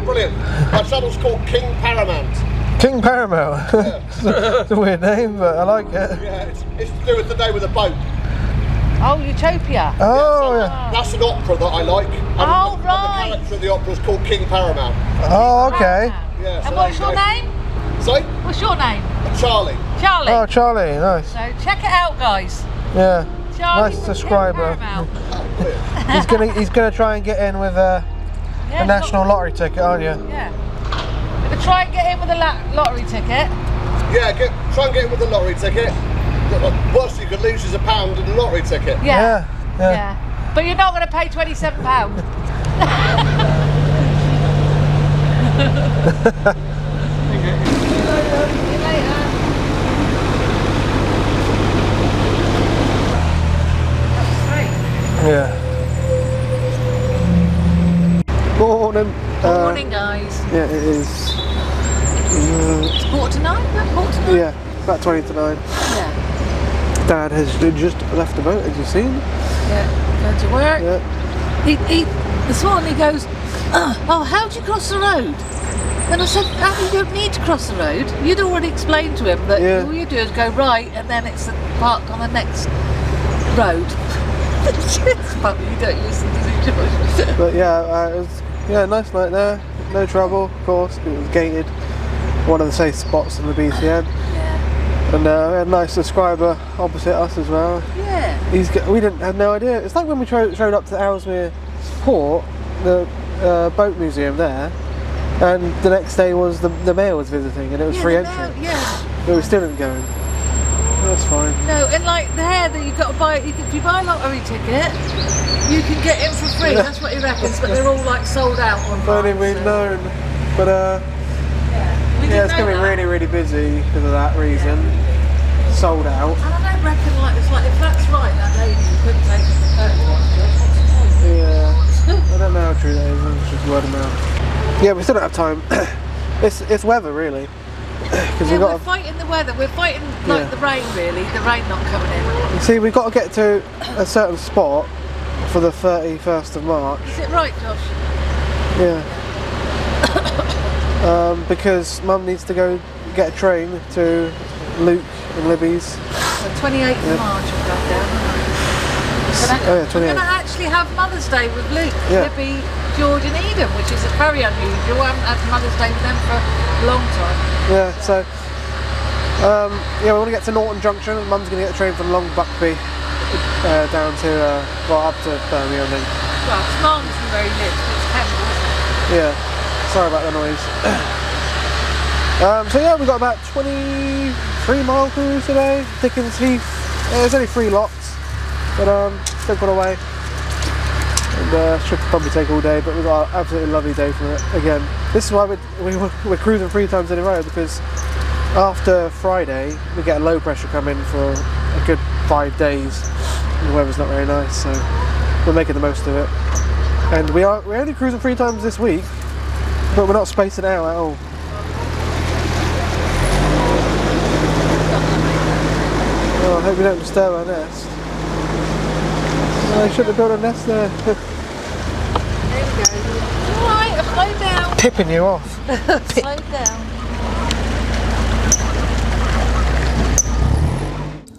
brilliant. My channel's called King Paramount. King Paramount? Yeah. It's a weird name, but I like it. Yeah, it's to do with today with a boat. Oh, Utopia. Oh, Yeah, so yeah. that's an opera that I like. And Oh, and right. the character of the opera is called King Paramount. Oh, okay. Yeah, so And what's your name? Sorry? What's your name? Charlie. Charlie. Oh, Charlie, nice. So check it out, guys. Yeah. Charlie Nice from subscriber. King Paramount. He's gonna try and get in with a national lottery ticket, aren't you? Yeah. Gonna try and get in with a lottery ticket. Yeah, try and get in with a lottery ticket. Worst you could lose is £1 in a lottery ticket. Yeah. But you're not going to pay £27. Yeah. Morning. Morning, guys. Yeah, it is. It's 8:45? Yeah, about 20 to 9. Yeah. Dad has just left the boat, as you've seen. Yeah, going to work. Yeah. He this morning he goes, oh, how do you cross the road? And I said, you don't need to cross the road. You'd already explained to him that all you do is go right and then it's the park on the next road. It's funny, you don't listen to the George. But yeah, it was nice night there. No trouble, of course. It was gated. One of the safe spots in the BCN. Yeah. And we had a nice subscriber opposite us as well. Yeah. We didn't have no idea. It's like when we showed up to Ellesmere Port, the boat museum there, and the next day was the mayor was visiting, and it was free entry. But we still didn't go in. That's fine. No, and like there that you've got to buy, if you buy a lottery ticket, you can get in for free. That's what he reckons. But they're all like sold out on. If only we'd known. But it's going to be really, really busy because of that reason. Sold out. And I don't reckon it's like if that's right, that lady you couldn't take it to Yeah. I don't know how true that is. It's just word of mouth. Yeah, we still don't have time. It's weather really. We're fighting the weather. We're fighting the rain really. The rain not coming in. You see, we've got to get to a certain spot for the 31st of March. Is it right, Josh? Yeah. Because Mum needs to go get a train to Luke and Libby's. The 28th of March we're going down. We're going to actually have Mother's Day with Luke, Libby, George and Eden, which is very unusual. I haven't had Mother's Day with them for a long time. Yeah, so we want to get to Norton Junction. Mum's going to get a train from Long Buckby down to up to Birmingham. Well, it's Malmesbury where he lives, but it's Canal, isn't it? Yeah, sorry about the noise. We've got about 23 mile cruise today. Dickens Heath. There's only 3 lots, but still got away. And should probably take all day, but we've got an absolutely lovely day from it again. This is why we're cruising 3 times in a row, because after Friday we get a low pressure come in for a good 5 days. The weather's not very nice, so we're making the most of it. And we're only cruising 3 times this week, but we're not spacing out at all. Oh, I hope we don't disturb our nest. I should have built a nest there. There we go. Alright, I've slowed down. Tipping you off. Slowed down.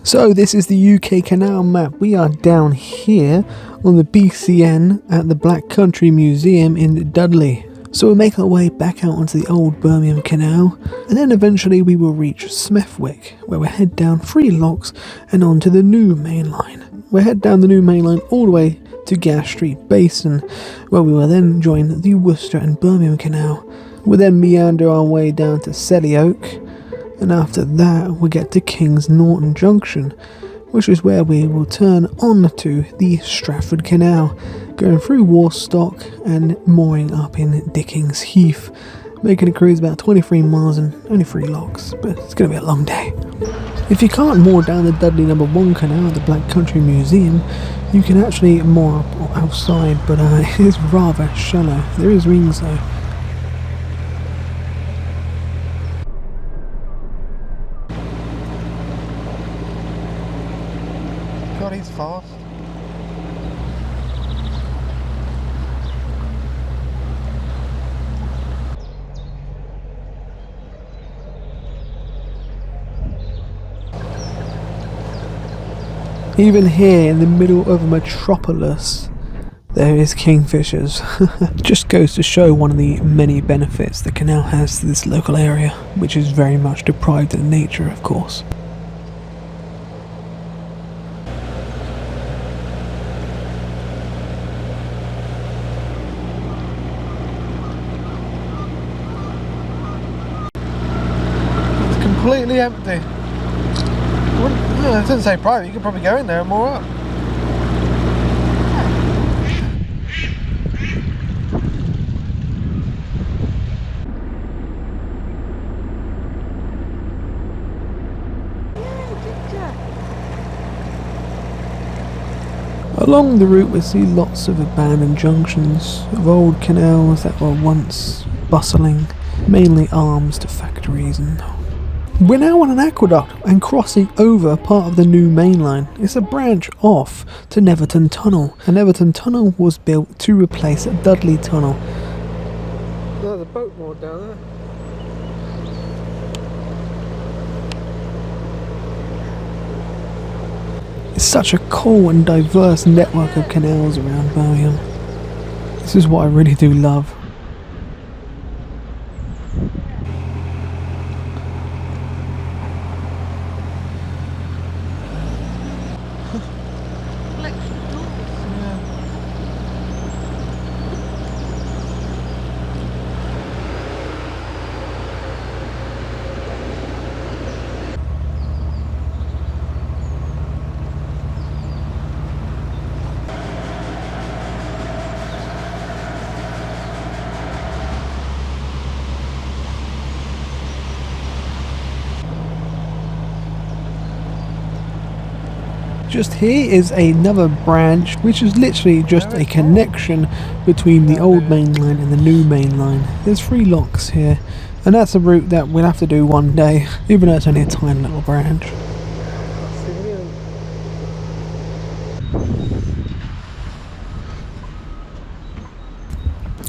So this is the UK Canal map. We are down here on the BCN at the Black Country Museum in Dudley. So we'll make our way back out onto the old Birmingham Canal, and then eventually we will reach Smethwick, where we'll head down 3 locks and onto the new mainline. We'll head down the new mainline all the way to Gas Street Basin, where we will then join the Worcester and Birmingham Canal. We'll then meander our way down to Selly Oak, and after that we'll get to Kings Norton Junction, which is where we will turn on to the Stratford Canal, going through Worcester and mooring up in Dickens Heath, making a cruise about 23 miles and only 3 locks, but it's going to be a long day. If you can't moor down the Dudley No. 1 Canal at the Black Country Museum, you can actually moor up or outside, but it is rather shallow. There is rings though. God, he's fast. Even here in the middle of a metropolis, there is kingfishers. Just goes to show one of the many benefits the canal has to this local area, which is very much deprived of nature, of course. It's completely empty. It doesn't say private, you could probably go in there and moor up. Along the route we see lots of abandoned junctions of old canals that were once bustling, mainly arms to factories and... We're now on an aqueduct and crossing over part of the new mainline. It's a branch off to Netherton Tunnel. And Netherton Tunnel was built to replace Dudley Tunnel. There's a boat moored down there. It's such a cool and diverse network of canals around Birmingham. This is what I really do love. Just here is another branch, which is literally just a connection between the old main line and the new main line. There's 3 locks here, and that's a route that we'll have to do one day, even though it's only a tiny little branch.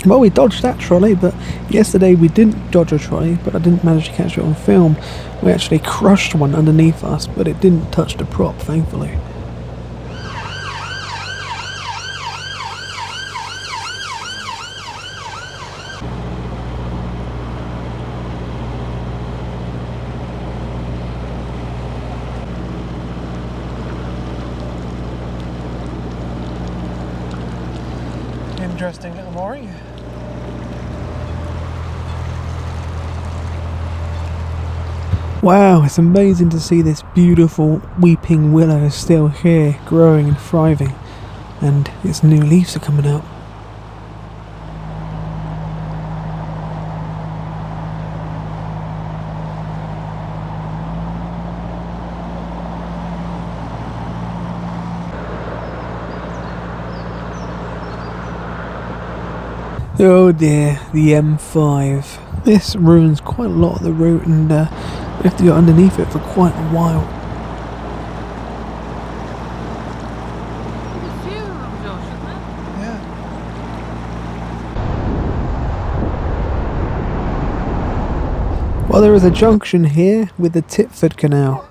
Well, we dodged that trolley, but yesterday we didn't dodge a trolley, but I didn't manage to catch it on film. We actually crushed one underneath us, but it didn't touch the prop, thankfully. Interesting little mooring. Wow, it's amazing to see this beautiful weeping willow still here, growing and thriving, and its new leaves are coming out. Oh dear, the M5. This ruins quite a lot of the route, and we have to go underneath it for quite a while. Yeah. Well, there is a junction here with the Titford Canal.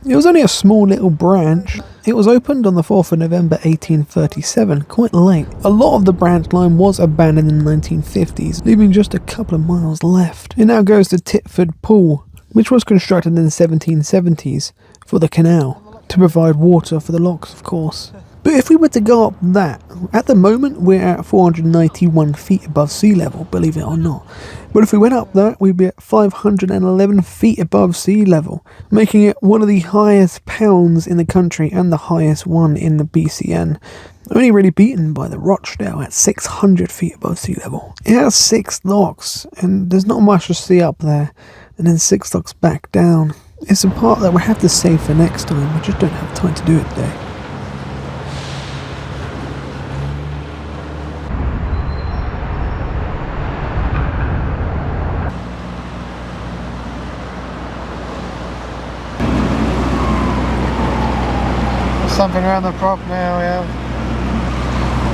It was only a small little branch. It was opened on the 4th of November 1837, quite late. A lot of the branch line was abandoned in the 1950s, leaving just a couple of miles left. It now goes to Titford Pool, which was constructed in the 1770s for the canal, to provide water for the locks, of course. But if we were to go up that, at the moment we're at 491 feet above sea level, believe it or not. But if we went up that, we'd be at 511 feet above sea level, making it one of the highest pounds in the country and the highest one in the BCN. Only really beaten by the Rochdale at 600 feet above sea level. It has 6 locks, and there's not much to see up there, and then 6 locks back down. It's a part that we have to save for next time, we just don't have time to do it today. Something around the prop now, yeah.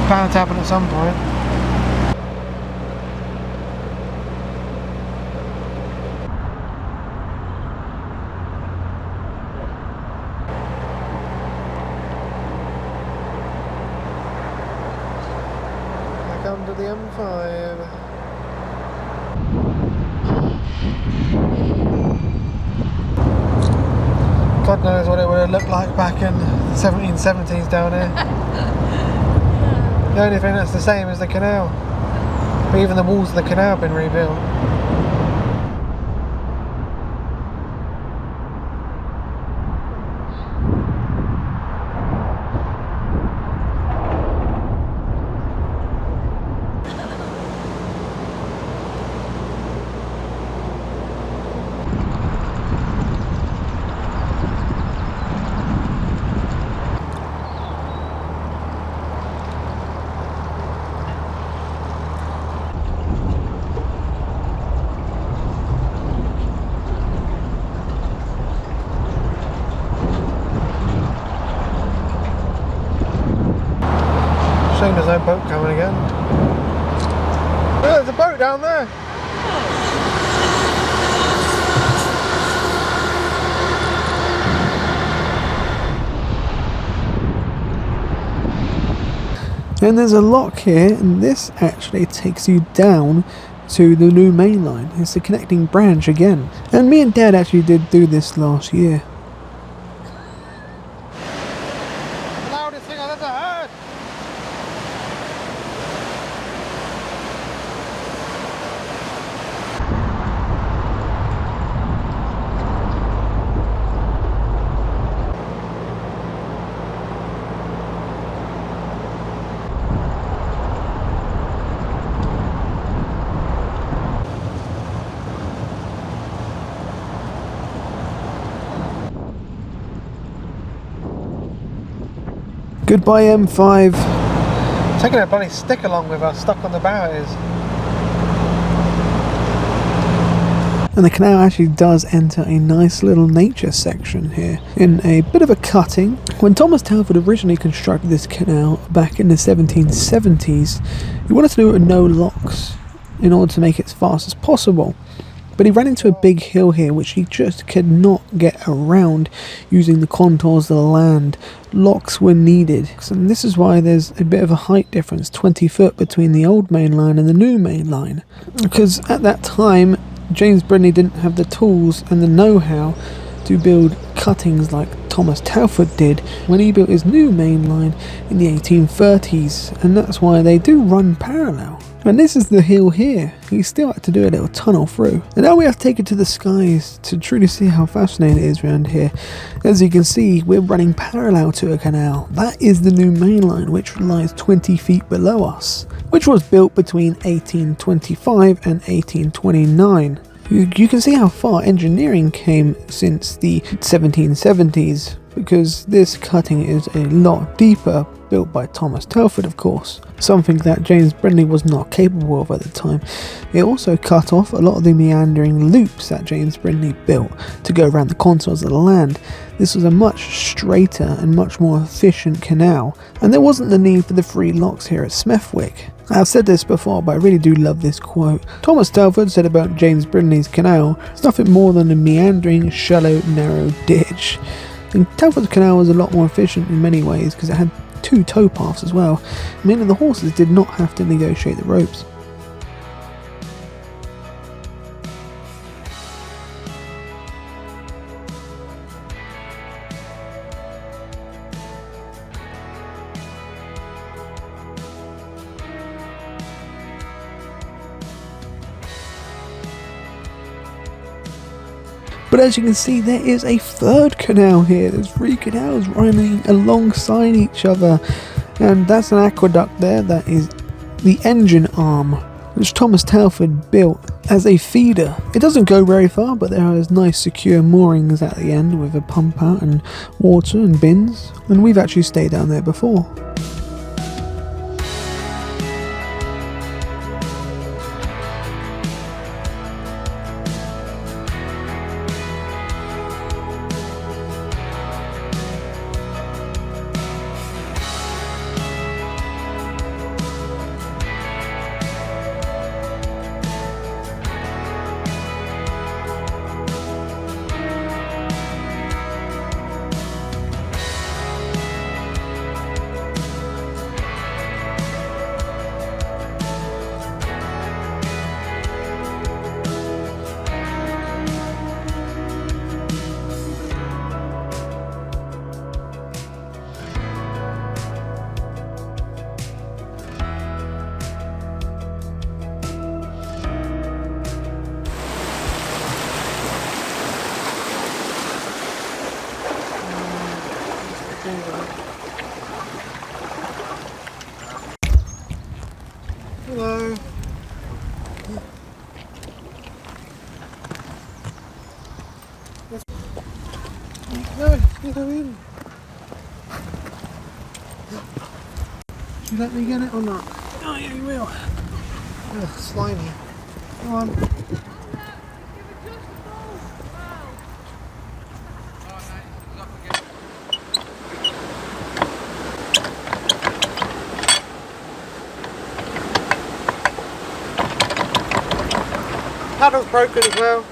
Bound to happen at some point. M5. God knows what it would have looked like back in the 1770s down here. The only thing that's the same is the canal. But even the walls of the canal have been rebuilt. Shame there's no boat coming again. Oh, there's a boat down there. And there's a lock here, and this actually takes you down to the new main line. It's the connecting branch again. And me and Dad actually did do this last year. The loudest thing I've ever heard. Goodbye M5. Taking a bloody stick along with us, stuck on the bow it is. And the canal actually does enter a nice little nature section here, in a bit of a cutting. When Thomas Telford originally constructed this canal back in the 1770s, he wanted to do it with no locks in order to make it as fast as possible. But he ran into a big hill here which he just could not get around using the contours of the land. Locks were needed, and this is why there's a bit of a height difference, 20 foot between the old main line and the new main line. Because at that time, James Brindley didn't have the tools and the know-how to build cuttings like Thomas Telford did when he built his new main line in the 1830s, and that's why they do run parallel. And this is the hill here. He still had to do a little tunnel through. And now we have to take it to the skies to truly see how fascinating it is around here. As you can see, we're running parallel to a canal. That is the new main line, which lies 20 feet below us, which was built between 1825 and 1829. You can see how far engineering came since the 1770s, because this cutting is a lot deeper, built by Thomas Telford of course, something that James Brindley was not capable of at the time. It also cut off a lot of the meandering loops that James Brindley built to go around the contours of the land. This was a much straighter and much more efficient canal, and there wasn't the need for the 3 locks here at Smethwick. I've said this before, but I really do love this quote. Thomas Telford said about James Brindley's canal, it's nothing more than a meandering, shallow, narrow ditch. And Telford's canal was a lot more efficient in many ways because it had 2 towpaths as well, meaning the horses did not have to negotiate the ropes. But as you can see, there is a third canal here. There's 3 canals running alongside each other. And that's an aqueduct there. That is the engine arm, which Thomas Telford built as a feeder. It doesn't go very far, but there is nice secure moorings at the end with a pump out and water and bins. And we've actually stayed down there before. No, you go in. Should you let me get it or not? Oh yeah, you will. Ugh, slimy. Come on. Paddle's broken as well.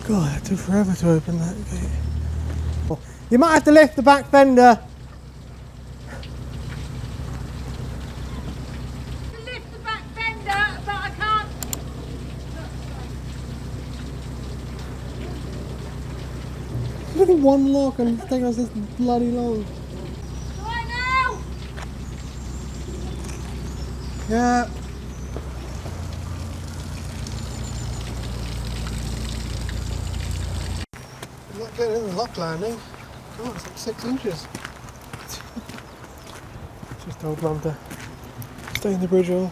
God, it took forever to open that gate. You might have to lift the back fender. Lift the back fender, but I can't. Look at one lock and it's taking us this bloody long. Right now! Yeah. I'm not getting in the lock landing. Oh, it's like 6 inches. Just hold on to stay in the bridge hole.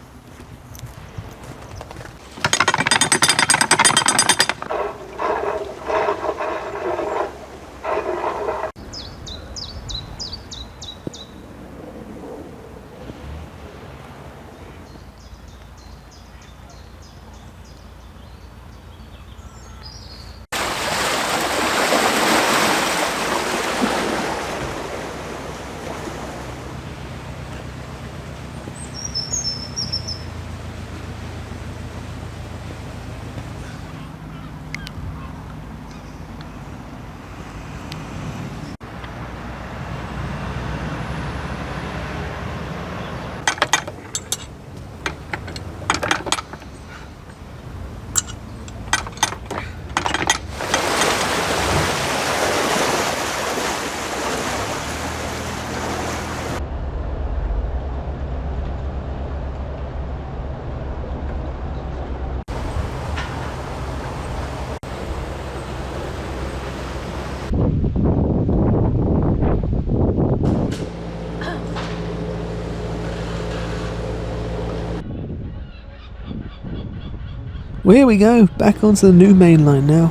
Well, here we go, back onto the new main line now.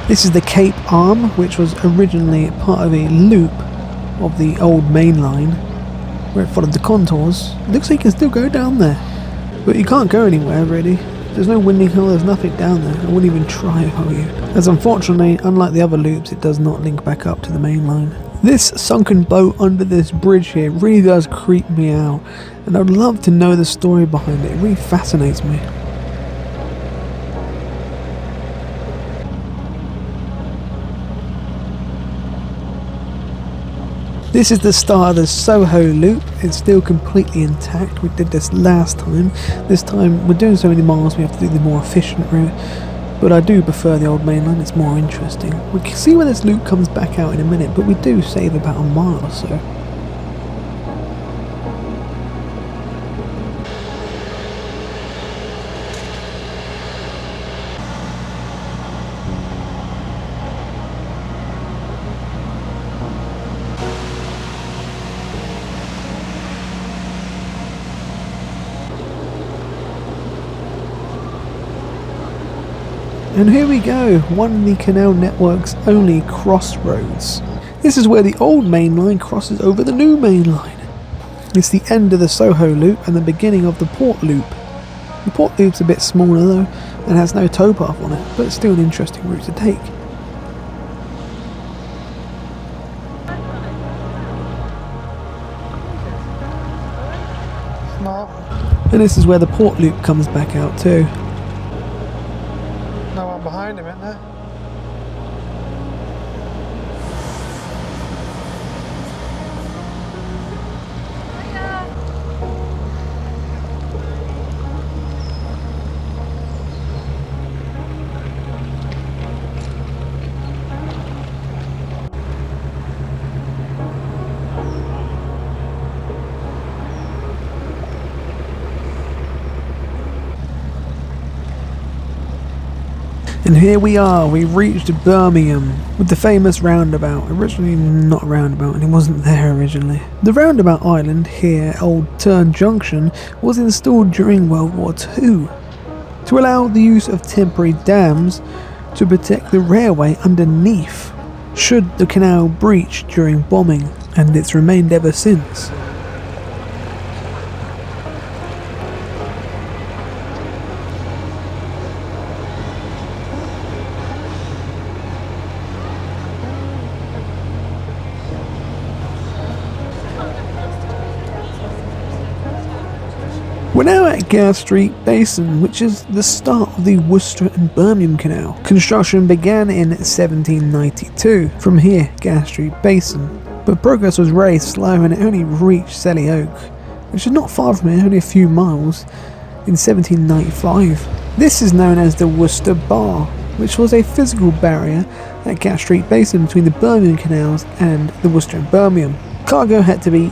This is the Cape Arm, which was originally part of a loop of the old main line, where it followed the contours. Looks like you can still go down there, but you can't go anywhere really. There's no winding hole, there's nothing down there. I wouldn't even try if I were you. As unfortunately, unlike the other loops, it does not link back up to the main line. This sunken boat under this bridge here really does creep me out, and I'd love to know the story behind it. It really fascinates me. This is the start of the Soho loop. It's still completely intact. We did this last time. This time we're doing so many miles we have to do the more efficient route. But I do prefer the old main line, it's more interesting. We can see where this loop comes back out in a minute, but we do save about a mile or so. And here we go, one of the canal network's only crossroads. This is where the old main line crosses over the new main line. It's the end of the Soho loop and the beginning of the Port loop. The Port loop's a bit smaller though, and has no towpath on it, but it's still an interesting route to take. And this is where the Port loop comes back out too. No one behind him, isn't there? And here we are, we reached Birmingham with the famous roundabout. Originally not a roundabout, and it wasn't there originally. The roundabout island here, Old Turn Junction, was installed during World War II to allow the use of temporary dams to protect the railway underneath should the canal breach during bombing, and it's remained ever since. We're now at Gas Street Basin, which is the start of the Worcester and Birmingham Canal. Construction began in 1792 from here, Gas Street Basin, but progress was very slow and it only reached Selly Oak, which is not far from here, only a few miles, in 1795. This is known as the Worcester Bar, which was a physical barrier at Gas Street Basin between the Birmingham canals and the Worcester and Birmingham. Cargo had to be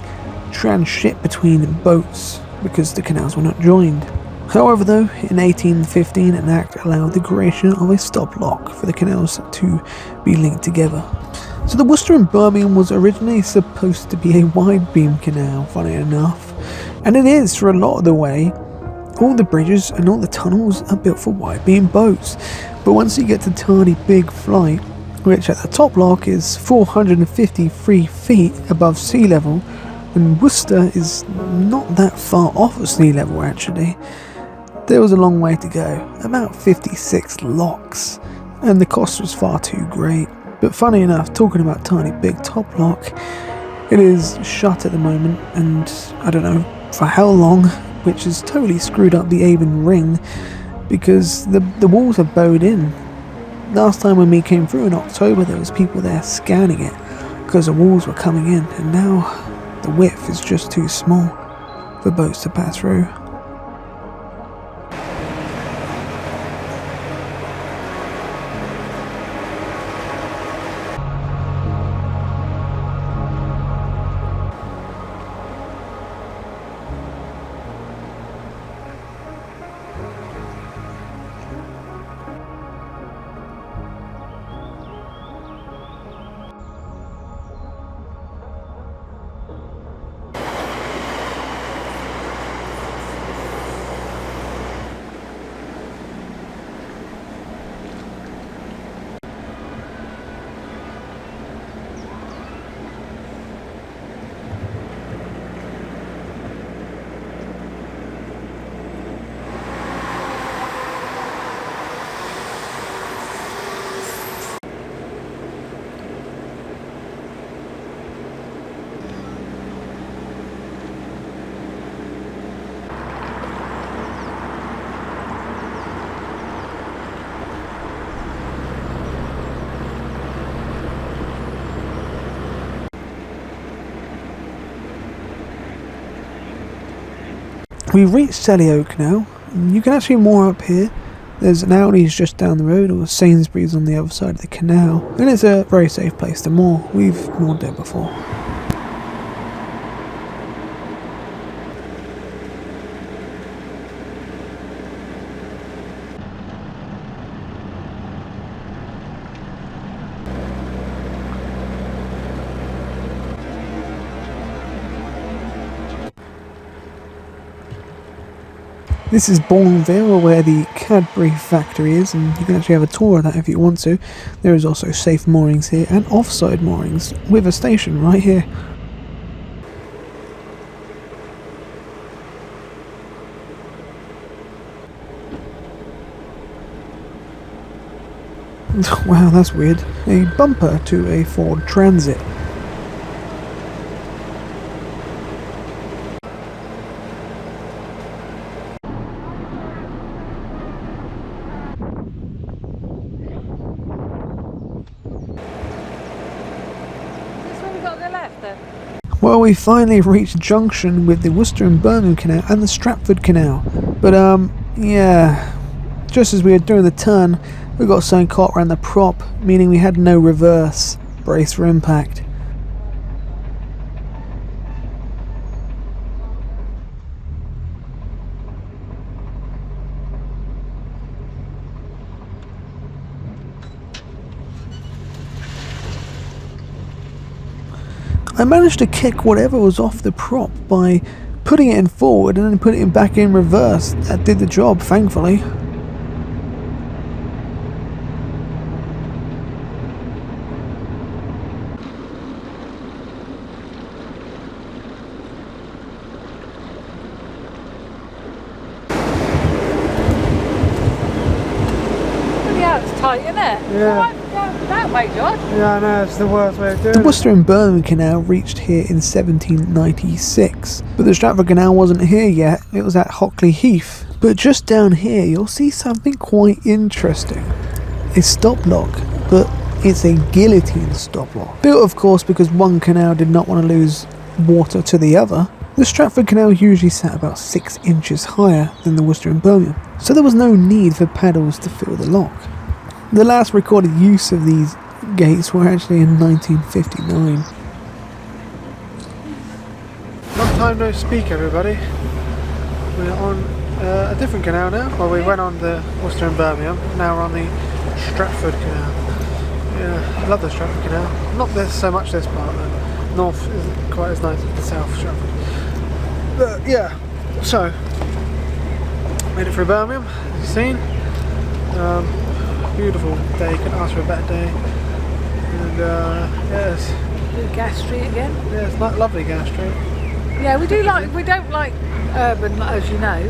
transshipped between boats because the canals were not joined. However though, in 1815 an act allowed the creation of a stop lock for the canals to be linked together. So the Worcester and Birmingham was originally supposed to be a wide beam canal, funny enough, and it is for a lot of the way. All the bridges and all the tunnels are built for wide beam boats, but once you get to Tardy Big Flight, which at the top lock is 453 feet above sea level, and Worcester is not that far off of sea level actually. There was a long way to go, about 56 locks, and the cost was far too great. But funny enough, talking about Tiny Big Top Lock, it is shut at the moment, and I don't know for how long, which has totally screwed up the Avon Ring, because the walls are bowed in. Last time when we came through in October, there was people there scanning it, because the walls were coming in, and now the width is just too small for boats to pass through. We've reached Selly Oak now, and you can actually moor up here. There's an Aldi's just down the road, or Sainsbury's on the other side of the canal, and it's a very safe place to moor. We've moored there before. This is Bourneville, where the Cadbury factory is, and you can actually have a tour of that if you want to. There is also safe moorings here, and offside moorings, with a station right here. Wow, that's weird. A bumper to a Ford Transit. Well, we finally reached junction with the Worcester and Birmingham Canal and the Stratford Canal. But, yeah, just as we were doing the turn, we got something caught around the prop, meaning we had no reverse. Brace for impact. I managed to kick whatever was off the prop by putting it in forward and then putting it back in reverse. That did the job, thankfully. Tight, isn't it? Yeah. That way, Josh. Yeah, I know, it's the worst way of doing The it. Worcester and Birmingham Canal reached here in 1796, but the Stratford Canal wasn't here yet, it was at Hockley Heath. But just down here you'll see something quite interesting. A stop lock, but it's a guillotine stop lock. Built of course because one canal did not want to lose water to the other. The Stratford Canal usually sat about 6 inches higher than the Worcester and Birmingham, so there was no need for paddles to fill the lock. The last recorded use of these gates were actually in 1959. Long time no speak, everybody. We're on a different canal now. Well, we went on the Worcester and Birmingham. Now we're on the Stratford Canal. Yeah, I love the Stratford Canal. Not this so much this part though. North isn't quite as nice as the South Stratford. But yeah, so made it through Birmingham, as you've seen. Beautiful day, couldn't ask for a better day. And yes, Gas Street again. Yeah, it's like lovely Gas Street. Yeah, we don't like urban, as you know,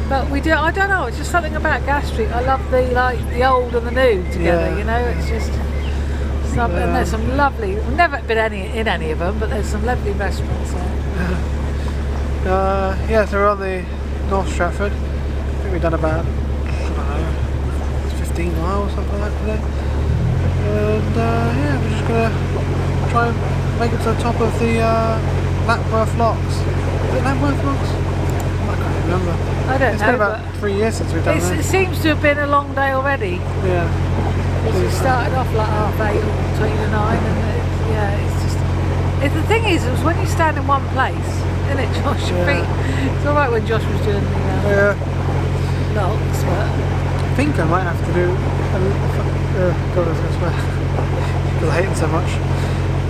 but we do. I don't know. It's just something about Gas Street. I love the old and the new together. Yeah. You know, it's just. And there's some lovely. We've never been in any of them, but there's some lovely restaurants there. Yeah, so we're on the North Stratford. I think we've done about 15 miles, something like that today. And yeah, we're just gonna try and make it to the top of the Lapworth Locks. Is it Lapworth Locks? I can't remember. I don't It's know. been about 3 years since we've done It this. seems to have been a long day already. Yeah. We started off like 8:30 or 9, and it's just. The thing is when you stand in one place, isn't it, Josh? Your feet. It's all right when Josh was doing the locks, but. I think I might have to do God, I was going to swear because I hate it so much.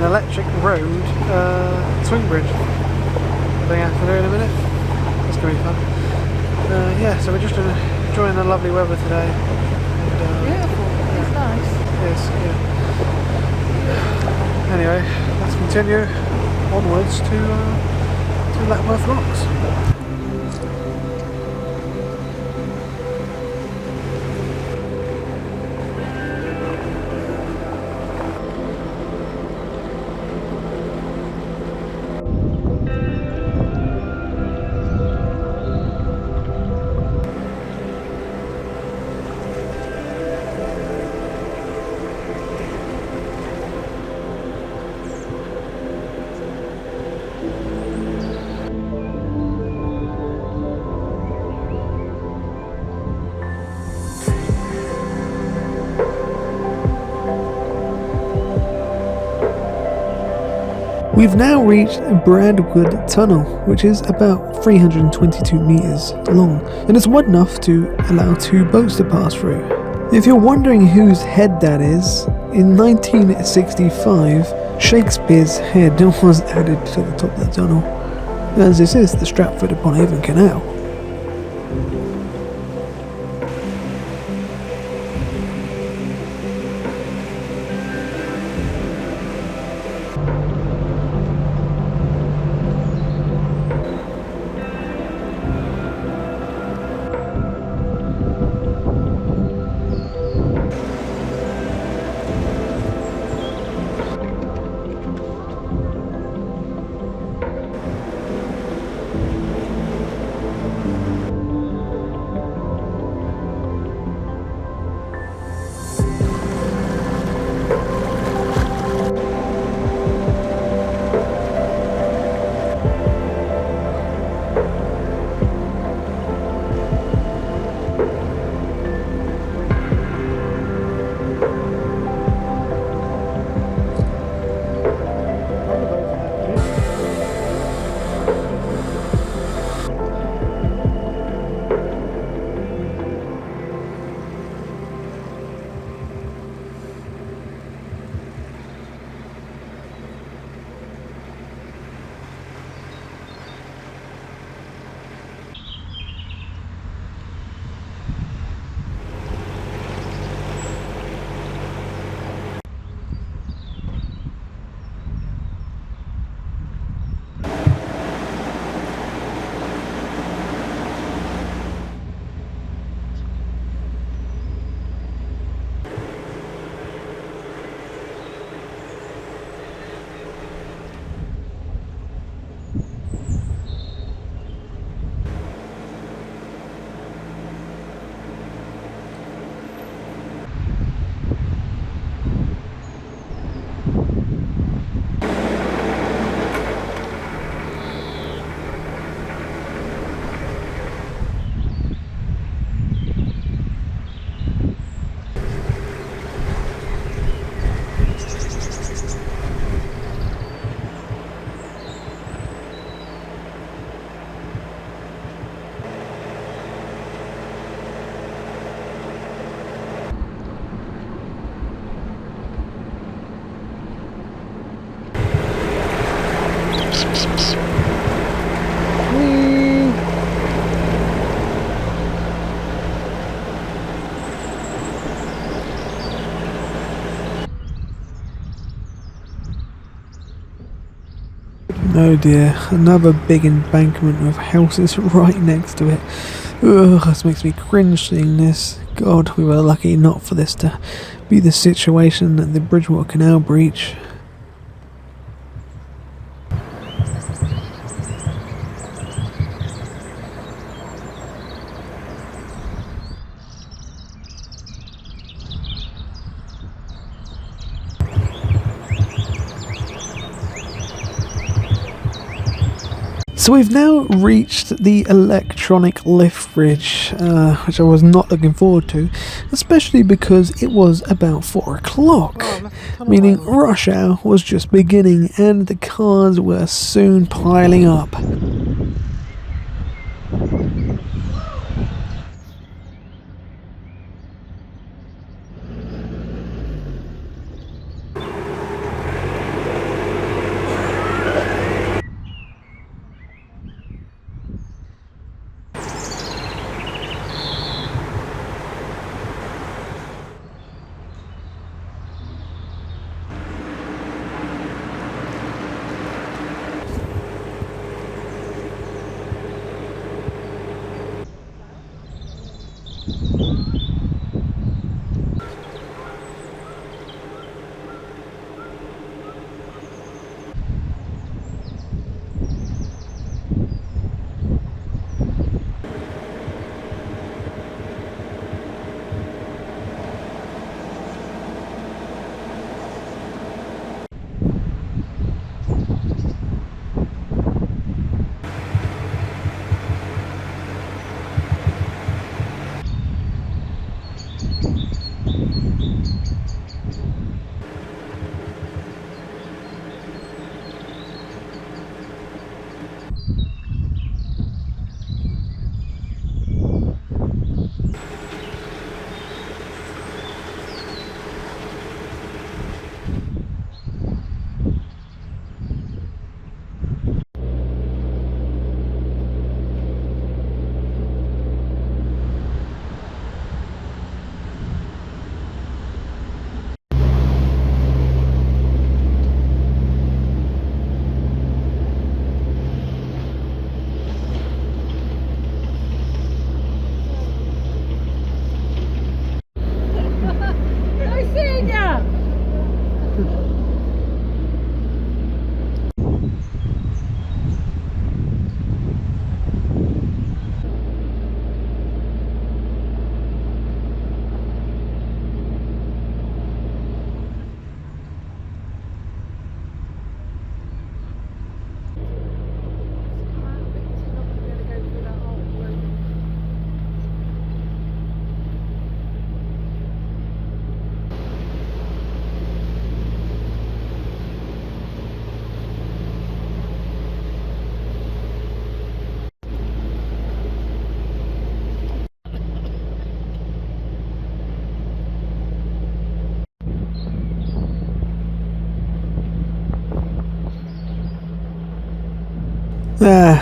An electric road swing bridge. I think I have to do in a minute. That's going to be fun. Yeah, so we're just enjoying the lovely weather today. And, Beautiful. It's nice. yes, yeah. Anyway, let's continue onwards to Lapworth Locks. We've now reached Bradwood Tunnel, which is about 322 metres long, and it's wide enough to allow 2 boats to pass through. If you're wondering whose head that is, in 1965, Shakespeare's head was added to the top of the tunnel, as this is the Stratford-upon-Avon Canal. Oh dear, another big embankment with houses right next to it. Ugh, this makes me cringe seeing this. God, we were lucky not for this to be the situation at the Bridgewater Canal breach. So we've now reached the electronic lift bridge, which I was not looking forward to, especially because it was about 4 o'clock, meaning rush hour was just beginning and the cars were soon piling up.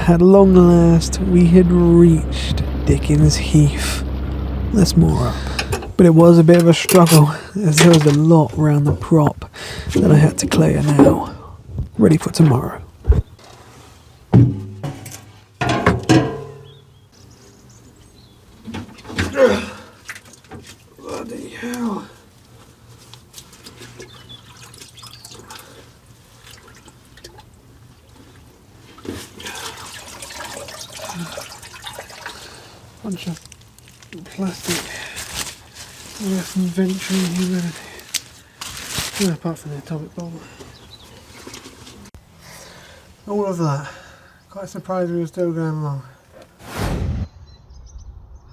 At long last, we had reached Dickens Heath. Let's moor up. But it was a bit of a struggle, as there was a lot around the prop that I had to clear now. Ready for tomorrow. Bloody hell. Bunch of plastic left and venturing humanity. Yeah, apart from the atomic bomb. All of that. Quite surprised we were still going along.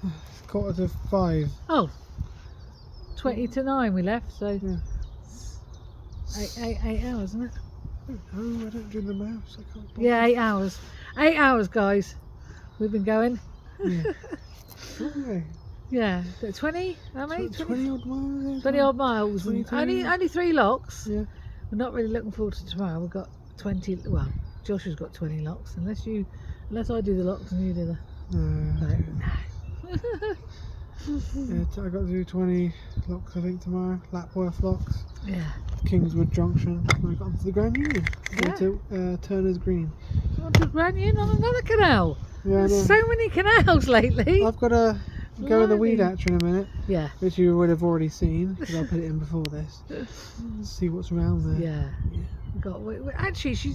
It's 4:45. Oh, 20 to 9 we left, so Yeah. eight hours, isn't it? Oh, I don't do the maths. I can't. Yeah, 8 hours. 8 hours, guys. We've been going. Yeah. Okay. Yeah, 20? How many? 20 odd miles. 20 odd miles. And 22. only 3 locks. Yeah. We're not really looking forward to tomorrow. We've got 20. Well, Josh has got 20 locks, unless I do the locks and you do the... No. Yeah, I got to do 20 locks I think tomorrow. Lapworth locks. Yeah. Kingswood Junction. We got onto the Grand Union. Yeah. To Turner's Green. On to Grand Union on another canal. Yeah, I know. There's so many canals lately. I've got to go in the weed Blimey. hatch in a minute, Yeah. which you would have already seen because I put it in before this. See what's around there. Yeah. Actually, she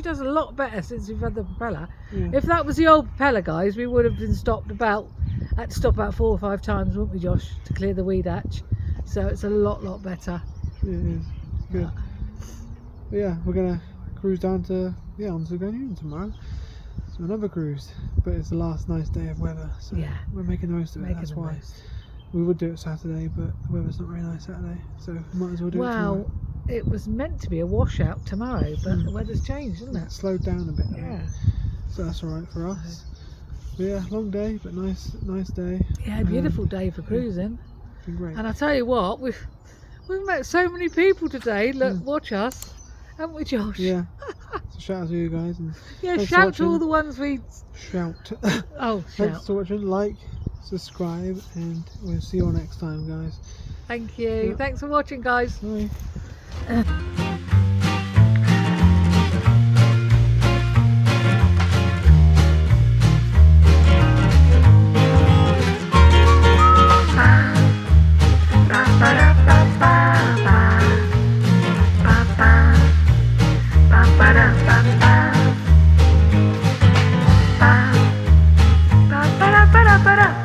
does a lot better since we've had the propeller. Yeah. If that was the old propeller, guys, we would have been stopped had to stop about 4 or 5 times, wouldn't we, Josh, to clear the weed hatch? So it's a lot better. Yeah, it is. It's good. But yeah, we're gonna cruise down to onto the Grand Union tomorrow. So another cruise, but it's the last nice day of weather, so Yeah. we're making the most of it. That's the why most. we would do it Saturday, but the weather's not very nice Saturday, so we might as well do it tomorrow. Well, it was meant to be a washout tomorrow, but the weather's changed, isn't It's it? slowed down a bit, Yeah. so that's all right for us. But yeah, long day, but nice day. Yeah, beautiful day for cruising. It's been great. And I tell you what, we've met so many people today. Look, watch us, haven't we, Josh? Yeah. So shout out to you guys and Yeah, thanks for shout to all watching. the ones we. Shout. Oh, Thanks shout. for watching. Like, subscribe, and we'll see you all next time, guys. Thank you. Yeah. Thanks for watching, guys. Bye. Ba-da-ba-da-ba-da.